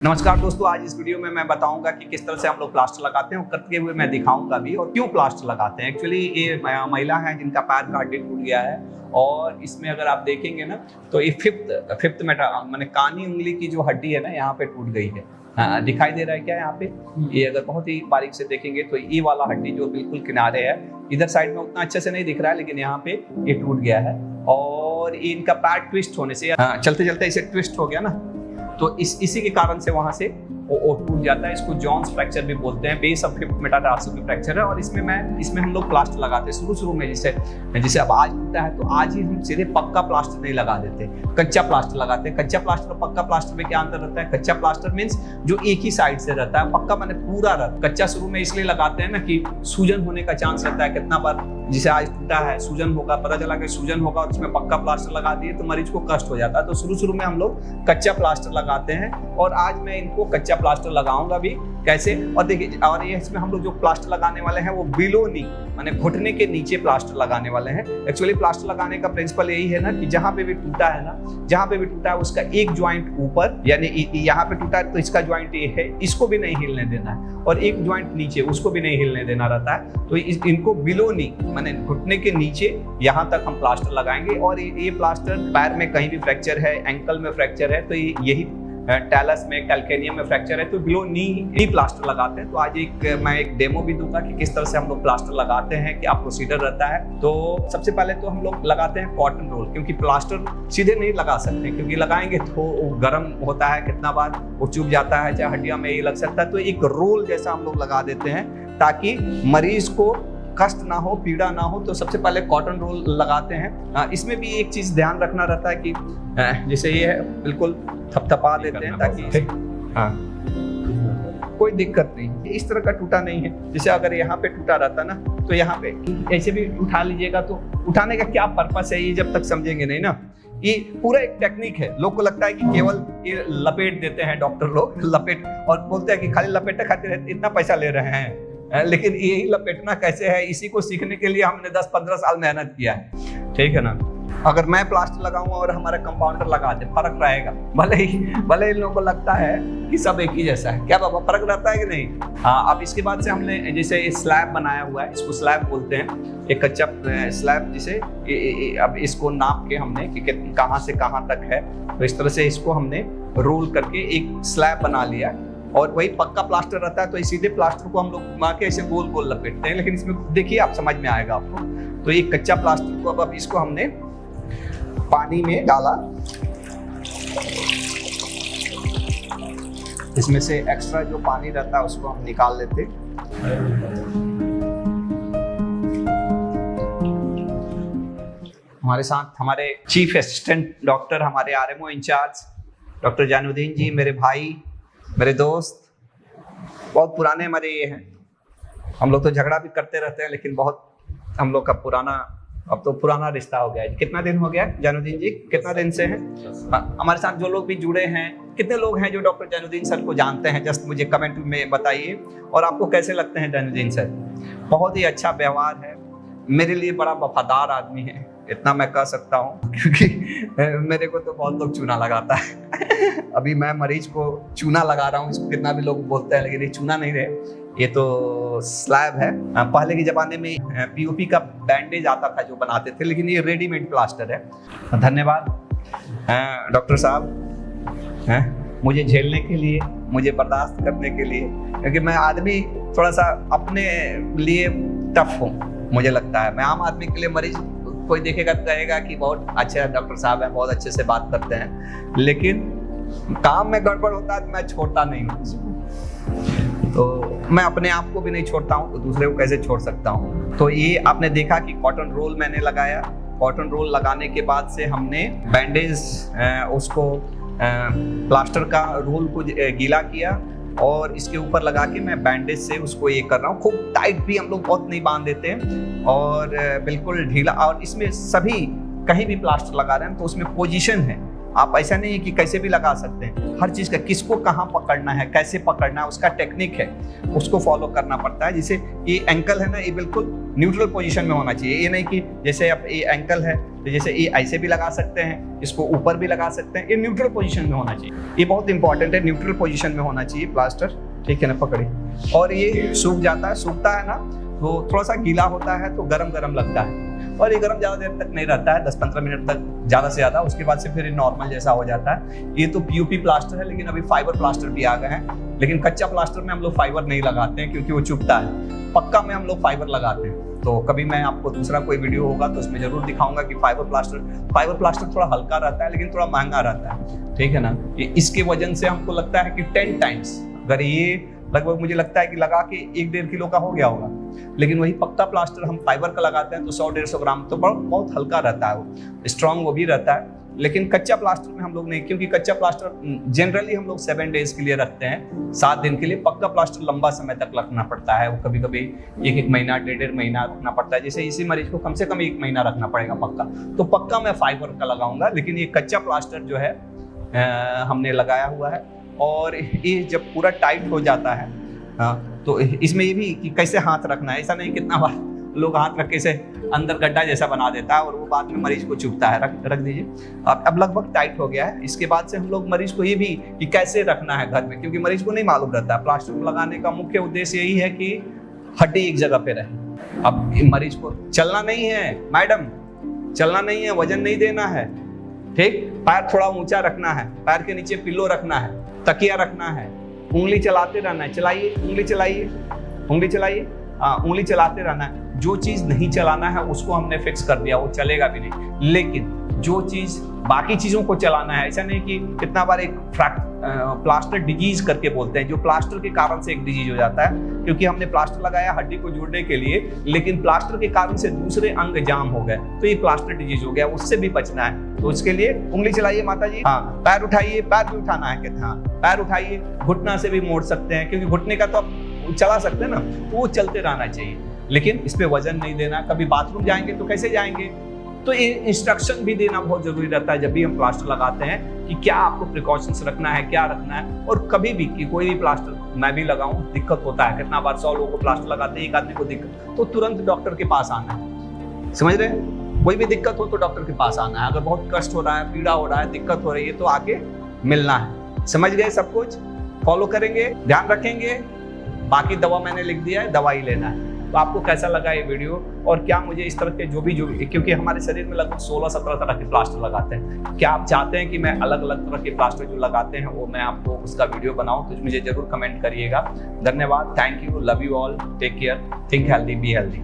नमस्कार दोस्तों, आज इस वीडियो में मैं बताऊंगा कि किस तरह से हम लोग प्लास्टर लगाते हैं और करते हुए मैं दिखाऊंगा भी और क्यों प्लास्टर लगाते हैं। एक्चुअली ये महिला है जिनका पैर का हड्डी टूट गया है और इसमें अगर आप देखेंगे ना तो ये फिफ्थ मैंने कानी उंगली की जो हड्डी है ना यहाँ पे टूट गई है। दिखाई दे रहा है क्या यहाँ पे? ये अगर बहुत ही बारीक से देखेंगे तो ये वाला हड्डी जो बिल्कुल किनारे है, इधर साइड में उतना अच्छे से नहीं दिख रहा है लेकिन यहाँ पे ये टूट गया है और इनका पैर ट्विस्ट होने से चलते चलते इसे ट्विस्ट हो गया ना, तो इसी के कारण से वहां से वो टूट जाता है। इसको जॉन्स फ्रैक्चर भी बोलते हैं, बेस ऑफ फिफ्थ मेटाटार्सल की फ्रैक्चर है। और इसमें हम लोग प्लास्टर लगाते हैं शुरू में, जैसे अब आज टूटा है तो आज ही हम सीधे पक्का प्लास्टर नहीं लगा देते, कच्चा प्लास्टर लगाते हैं। कच्चा प्लास्टर और पक्का प्लास्टर में क्या अंतर रहता है? कच्चा प्लास्टर मीन्स जो एक ही साइड से रहता है, पक्का माने पूरा रहता है। कच्चा शुरू में इसलिए लगाते हैं ना कि सूजन होने का चांस रहता है। कितना बार जिसे आज टूटा है सूजन होगा, पता चला कि सूजन होगा और उसमें पक्का प्लास्टर लगा दिए तो मरीज को कष्ट हो जाता है। तो शुरू में हम लोग कच्चा प्लास्टर लगाते हैं और आज मैं इनको कच्चा प्लास्टर लगाऊंगा भी कैसे। और देखिए, और ये इसमें हम लोग जो प्लास्टर लगाने वाले हैं वो बिलो नी माने घुटने के नीचे प्लास्टर लगाने वाले हैं। एक्चुअली प्लास्टर लगाने का प्रिंसिपल यही है ना कि जहां पे भी टूटा है ना, जहां पे भी टूटा है उसका एक ज्वाइंट ऊपर, यानी यहाँ पे टूटा है तो इसका ज्वाइंट ये है, इसको भी नहीं हिलने देना है, और एक ज्वाइंट नीचे उसको भी नहीं हिलने देना रहता है। तो इनको बिलो नी माने घुटने के नीचे यहाँ तक हम प्लास्टर लगाएंगे। और ये प्लास्टर पैर में कहीं भी फ्रैक्चर है, एंकल में फ्रैक्चर है तो यही टैलस में, कैल्केनियम में फ्रैक्चर है तो बिलो नी प्लास्टर लगाते हैं। तो आज मैं एक डेमो भी दूंगा कि किस तरह से हम लोग प्लास्टर लगाते हैं, क्या प्रोसीजर रहता है। तो सबसे पहले तो हम लोग लगाते हैं कॉटन रोल, क्योंकि प्लास्टर सीधे नहीं लगा सकते, क्योंकि लगाएंगे तो गर्म होता है, कितना बार वो चुभ जाता है, चाहे हड्डियां में ये लग सकता है। तो एक रोल जैसा हम लोग लगा देते हैं ताकि मरीज को कष्ट ना हो, पीड़ा ना हो। तो सबसे पहले कॉटन रोल लगाते हैं। इसमें भी एक चीज ध्यान रखना रहता है कि जैसे ये है बिल्कुल थपथपा देते हैं ताकि कोई दिक्कत नहीं, इस तरह का टूटा नहीं है। जैसे अगर यहाँ पे टूटा रहता ना तो यहाँ पे ऐसे भी उठा लीजिएगा। तो उठाने का क्या पर्पस है ये जब तक समझेंगे नहीं ना, ये पूरा एक टेक्निक है। लोग को लगता है कि केवल ये लपेट देते हैं डॉक्टर लोग, लपेट, और बोलते हैं कि खाली लपेटे खाते इतना पैसा ले रहे हैं, लेकिन यही लपेटना कैसे है इसी को सीखने के लिए हमने 10-15 साल मेहनत किया है, ठीक है ना। अगर मैं प्लास्टर लगाऊंगा और हमारा कंपाउंडर लगा दे, फर्क रहेगा। भले ही इन लोगों को लगता है कि सब एक ही जैसा है, क्या बाबा फर्क रहता है कि नहीं? हाँ। अब इसके बाद से हमने जैसे स्लैब बनाया हुआ है, इसको स्लैब बोलते हैं, एक कच्चा स्लैब, जिसे अब इसको नाप के हमने कि कहाँ से कहाँ तक है, तो इस तरह से इसको हमने रोल करके एक स्लैब बना लिया। और वही पक्का प्लास्टर रहता है तो सीधे प्लास्टर को हम लोग घुमा के ऐसे गोल गोल लपेटते हैं, लेकिन इसमें देखिए आप समझ में आएगा आपको। तो एक कच्चा प्लास्टर को अब इसको हमने पानी में डाला, इसमें से एक्स्ट्रा जो पानी रहता है उसको हम निकाल लेते। हमारे साथ हमारे चीफ असिस्टेंट डॉक्टर, हमारे आरएमओ इंचार्ज डॉक्टर जैनुद्दीन जी, मेरे भाई, मेरे दोस्त, बहुत पुराने हमारे ये हैं। हम लोग तो झगड़ा भी करते रहते हैं लेकिन बहुत हम लोग का पुराना रिश्ता हो गया है। कितना दिन हो गया जैनुद्दीन जी, कितना दिन से हैं हमारे साथ? जो लोग भी जुड़े हैं, कितने लोग हैं जो डॉक्टर जैनुद्दीन सर को जानते हैं? जस्ट मुझे कमेंट में बताइए। और आपको कैसे लगते हैं जैनुद्दीन सर? बहुत ही अच्छा व्यवहार है, मेरे लिए बड़ा वफादार आदमी है, इतना मैं कह सकता हूँ, क्योंकि मेरे को तो बहुत लोग चूना लगाता है। अभी मैं मरीज को चूना लगा रहा हूँ, इसको कितना भी लोग बोलते हैं, लेकिन ये चूना नहीं रहे, ये तो स्लैब है। पहले के जमाने में पीओपी का बैंडेज आता था जो बनाते थे, लेकिन ये रेडीमेड प्लास्टर है। धन्यवाद डॉक्टर साहब, मुझे झेलने के लिए, मुझे बर्दाश्त करने के लिए, क्योंकि मैं आदमी थोड़ा सा अपने लिए टफ हूँ, मुझे लगता है। मैं आम आदमी के लिए, मरीज कोई देखेगा तो कहेगा कि बहुत अच्छे डॉक्टर साहब हैं, बहुत अच्छे से बात करते हैं, लेकिन काम में गड़बड़ होता है तो मैं छोड़ता नहीं हूँ। तो मैं अपने आप को भी नहीं छोड़ता हूँ तो दूसरे को कैसे छोड़ सकता हूँ। तो ये आपने देखा कि कॉटन रोल मैंने लगाया। कॉटन रोल लगाने के बाद से हमने बैंडेज, उसको प्लास्टर का रोल को गीला किया और इसके ऊपर लगा के मैं बैंडेज से उसको ये कर रहा हूँ। खूब टाइट भी हम लोग बहुत नहीं बांध देते हैं और बिल्कुल ढीला। और इसमें सभी कहीं भी प्लास्टर लगा रहे हैं तो उसमें पोजीशन है, आप ऐसा नहीं है कि कैसे भी लगा सकते हैं, हर चीज़ का किसको कहाँ पकड़ना है, कैसे पकड़ना है, उसका टेक्निक है, उसको फॉलो करना पड़ता है। जैसे ये एंकल है ना, ये बिल्कुल न्यूट्रल पोजीशन में होना चाहिए। ये नहीं कि जैसे अब ये एंकल है तो जैसे ये ऐसे भी लगा सकते हैं, इसको ऊपर भी लगा सकते हैं, ये न्यूट्रल पोजीशन में होना चाहिए। ये बहुत इंपॉर्टेंट है, न्यूट्रल पोजीशन में होना चाहिए प्लास्टर, ठीक है ना, पकड़िए। और ये सूख जाता है, सूखता है ना तो थोड़ा सा गीला होता है तो गरम गरम लगता है, और ये गरम ज़्यादा देर तक नहीं रहता है, 10-15 मिनट तक ज़्यादा से ज़्यादा, उसके बाद से फिर ये नॉर्मल जैसा हो जाता है। ये तो पीयूपी प्लास्टर है, लेकिन अभी फाइबर प्लास्टर भी आ गए हैं। लेकिन कच्चा प्लास्टर में हम लोग फाइबर नहीं लगाते हैं क्योंकि वो चुभता है, पक्का में हम लोग फाइबर लगाते हैं। तो कभी मैं आपको दूसरा कोई वीडियो होगा तो उसमें जरूर दिखाऊंगा कि फाइबर प्लास्टर थोड़ा हल्का रहता है लेकिन थोड़ा महंगा रहता है, ठीक है ना। इसके वजन से हमको लगता है कि 10 टाइम्स, अगर ये लगभग मुझे लगता है कि लगा के 1-1.5 किलो का हो गया होगा, लेकिन वही पक्का प्लास्टर हम फाइबर का लगाते हैं तो 100-150 ग्राम, तो बहुत हल्का रहता है, वो स्ट्रांग वो भी रहता है। लेकिन कच्चा प्लास्टर में हम लोग नहीं, क्योंकि कच्चा प्लास्टर जनरली हम लोग 7 डेज के लिए रखते हैं, 7 दिन के लिए। पक्का प्लास्टर लंबा समय तक रखना पड़ता है, वो कभी कभी 1-1 महीना 1.5 महीना रखना पड़ता है। जैसे इसी मरीज को कम से कम 1 महीना रखना पड़ेगा पक्का, तो पक्का मैं फाइबर का लगाऊंगा। लेकिन ये कच्चा प्लास्टर जो है हमने लगाया हुआ है, और ये जब पूरा टाइट हो जाता है तो इसमें ये भी कि कैसे हाथ रखना है। ऐसा नहीं कितना बार लोग हाथ रख के से अंदर गड्ढा जैसा बना देता है और वो बाद में मरीज को चुभता है। रख दीजिए। अब लगभग टाइट हो गया है। इसके बाद से हम लोग मरीज को ये भी कि कैसे रखना है घर में, क्योंकि मरीज को नहीं मालूम रहता है। प्लास्टर लगाने का मुख्य उद्देश्य यही है कि हड्डी एक जगह पे रहे। अब मरीज को चलना नहीं है मैडम, चलना नहीं है, वजन नहीं देना है, ठीक, पैर थोड़ा ऊंचा रखना है, पैर के नीचे पिल्लो रखना है, तकिया रखना है, उंगली चलाते रहना है, चलाइए उंगली चलाइए, उंगली चलाइए, उंगली चलाते रहना है। जो चीज नहीं चलाना है उसको हमने फिक्स कर दिया, वो चलेगा भी नहीं। लेकिन जो चीज बाकी चीजों को चलाना है, ऐसा नहीं कि कितना बार एक प्लास्टर डिजीज करके बोलते हैं, जो प्लास्टर के कारण से एक डिजीज हो जाता है, क्योंकि हमने प्लास्टर लगाया हड्डी को जोड़ने के लिए, लेकिन प्लास्टर के कारण से दूसरे अंग जाम हो गए, तो ये प्लास्टर डिजीज हो गया, उससे भी बचना है। तो इसके लिए उंगली चलाइए माता जी, हाँ, पैर उठाइए, पैर भी उठाना है, कहते हैं हाँ, पैर उठाइए, घुटना से भी मोड़ सकते हैं, क्योंकि घुटने का तो आप चला सकते हैं ना, तो वो चलते रहना चाहिए, लेकिन इस पे वजन नहीं देना। कभी बाथरूम जाएंगे तो कैसे जाएंगे, तो ये इंस्ट्रक्शन भी देना बहुत जरूरी रहता है जब भी हम प्लास्टर लगाते हैं, कि क्या आपको प्रिकॉशंस रखना है, क्या रखना है। और कभी भी कि कोई भी प्लास्टर मैं भी लगाऊं, दिक्कत होता है, कितना बार 100 लोगों को प्लास्टर लगाते हैं, एक आदमी को दिक्कत, तो तुरंत डॉक्टर के पास आना है, समझ रहे हैं। कोई भी दिक्कत हो तो डॉक्टर के पास आना है। अगर बहुत कष्ट हो रहा है, पीड़ा हो रहा है, दिक्कत हो रही है, तो आके मिलना है। समझ गए, सब कुछ फॉलो करेंगे, ध्यान रखेंगे, बाकी दवा मैंने लिख दिया है, दवा ही लेना है। तो आपको कैसा लगा ये वीडियो, और क्या मुझे इस तरह के जो भी क्योंकि हमारे शरीर में लगभग 16-17 तरह के प्लास्टर लगाते हैं, क्या आप चाहते हैं कि मैं अलग अलग तरह के प्लास्टर जो लगाते हैं वो मैं आपको उसका वीडियो बनाऊं, तो मुझे जरूर कमेंट करिएगा। धन्यवाद, thank you, love you all, take care, think healthy, be healthy.